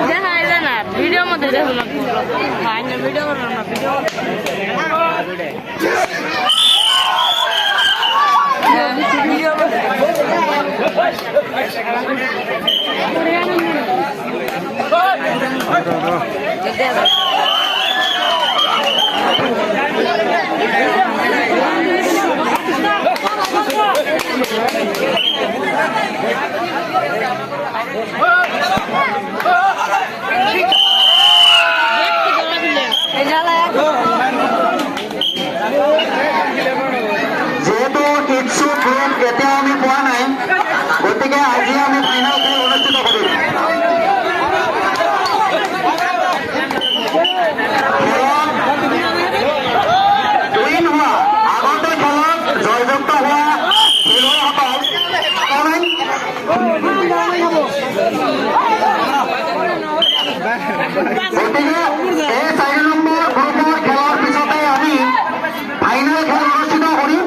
দেখা না ভিডিও মধ্যে দেখলাম ভিডিও করলাম না ভিডিও যেহেতু ইচ্ছুক গ্রুপ এতিয়াও আমি পোৱা নাই গতিকে আজি আমি ফাইনেল খেল অনুষ্ঠিত কৰিম উইন হোৱা আগতে খেলত জয়যুক্ত হোৱা খেলুৱৈসকল গতিকে এই 4 নম্বৰ গ্ৰুপৰ খেলৰ পিছতে আমি ফাইনেল খেল অনুষ্ঠিত কৰিম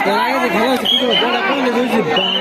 Cái này thì không có gì, cái này